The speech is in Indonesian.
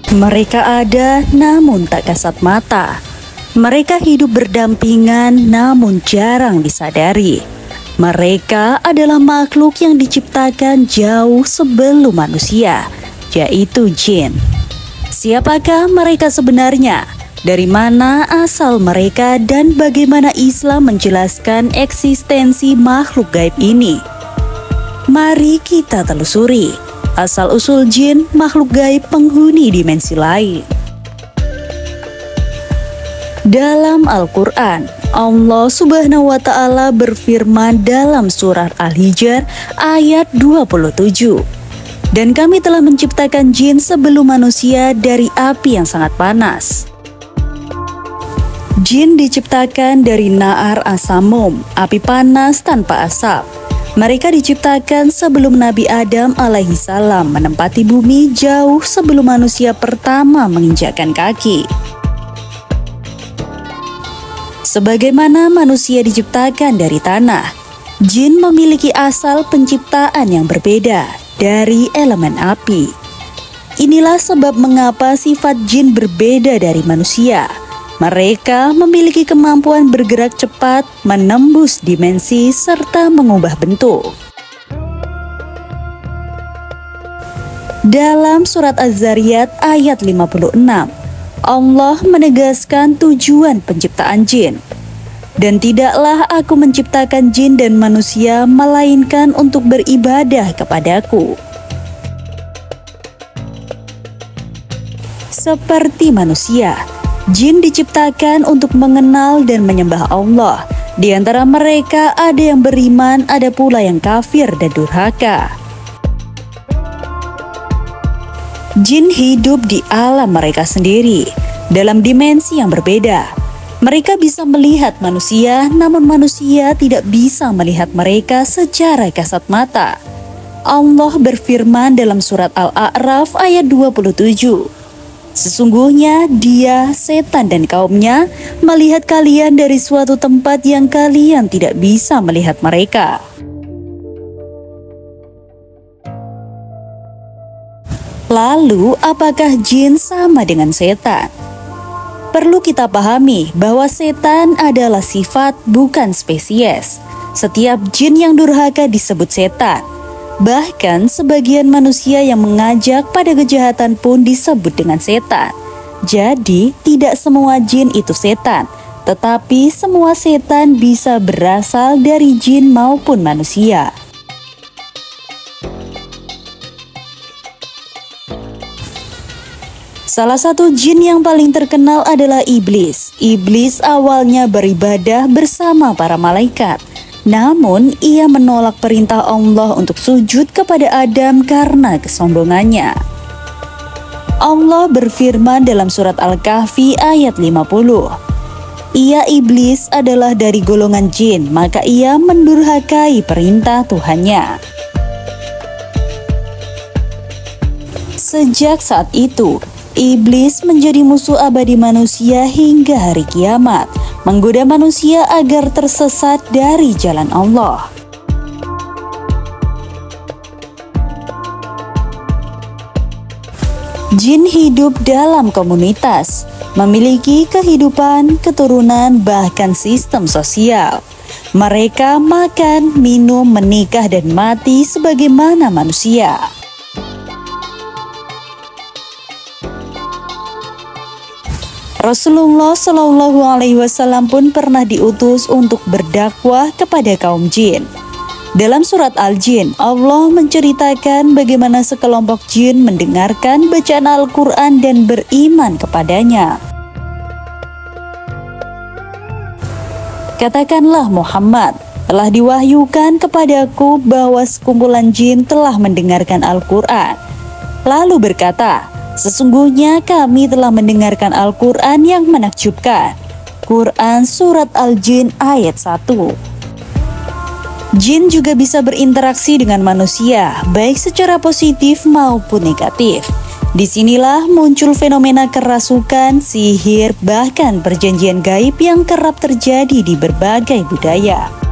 Mereka ada namun tak kasat mata. Mereka hidup berdampingan namun jarang disadari. Mereka adalah makhluk yang diciptakan jauh sebelum manusia, yaitu jin. Siapakah mereka sebenarnya? Dari mana asal mereka dan bagaimana Islam menjelaskan eksistensi makhluk gaib ini? Mari kita telusuri asal-usul jin, makhluk gaib penghuni dimensi lain. Dalam Al-Quran, Allah Subhanahu wa Ta'ala berfirman dalam Surah Al-Hijr ayat 27. Dan kami telah menciptakan jin sebelum manusia dari api yang sangat panas. Jin diciptakan dari nar asamum, api panas tanpa asap. Mereka diciptakan sebelum Nabi Adam alaihissalam menempati bumi jauh sebelum manusia pertama menginjakkan kaki. Sebagaimana manusia diciptakan dari tanah, jin memiliki asal penciptaan yang berbeda dari elemen api. Inilah sebab mengapa sifat jin berbeda dari manusia. Mereka memiliki kemampuan bergerak cepat, menembus dimensi, serta mengubah bentuk. Dalam surat Az-Zariyat ayat 56, Allah menegaskan tujuan penciptaan jin. Dan tidaklah aku menciptakan jin dan manusia, melainkan untuk beribadah kepadaku. Seperti manusia, jin diciptakan untuk mengenal dan menyembah Allah. Di antara mereka ada yang beriman, ada pula yang kafir dan durhaka. Jin hidup di alam mereka sendiri, dalam dimensi yang berbeda. Mereka bisa melihat manusia, namun manusia tidak bisa melihat mereka secara kasat mata. Allah berfirman dalam surat Al-A'raf ayat 27. Sesungguhnya dia, setan dan kaumnya, melihat kalian dari suatu tempat yang kalian tidak bisa melihat mereka. Lalu, apakah jin sama dengan setan? Perlu kita pahami bahwa setan adalah sifat, bukan spesies. Setiap jin yang durhaka disebut setan. Bahkan sebagian manusia yang mengajak pada kejahatan pun disebut dengan setan. Jadi tidak semua jin itu setan, tetapi semua setan bisa berasal dari jin maupun manusia. Salah satu jin yang paling terkenal adalah iblis. Iblis awalnya beribadah bersama para malaikat. Namun, ia menolak perintah Allah untuk sujud kepada Adam karena kesombongannya. Allah berfirman dalam surat Al-Kahfi ayat 50. Ia iblis adalah dari golongan jin, maka ia mendurhakai perintah Tuhannya. Sejak saat itu, iblis menjadi musuh abadi manusia hingga hari kiamat, menggoda manusia agar tersesat dari jalan Allah. Jin hidup dalam komunitas, memiliki kehidupan, keturunan, bahkan sistem sosial. Mereka makan, minum, menikah, dan mati sebagaimana manusia. Rasulullah Shallallahu Alaihi Wasallam pun pernah diutus untuk berdakwah kepada kaum jin. Dalam surat Al-Jin, Allah menceritakan bagaimana sekelompok jin mendengarkan bacaan Al-Quran dan beriman kepadanya. Katakanlah Muhammad, telah diwahyukan kepadaku bahwa sekumpulan jin telah mendengarkan Al-Quran. Lalu berkata, sesungguhnya kami telah mendengarkan Al-Quran yang menakjubkan. Quran Surat Al-Jin ayat 1. Jin juga bisa berinteraksi dengan manusia, baik secara positif maupun negatif. Disinilah muncul fenomena kerasukan, sihir, bahkan perjanjian gaib yang kerap terjadi di berbagai budaya.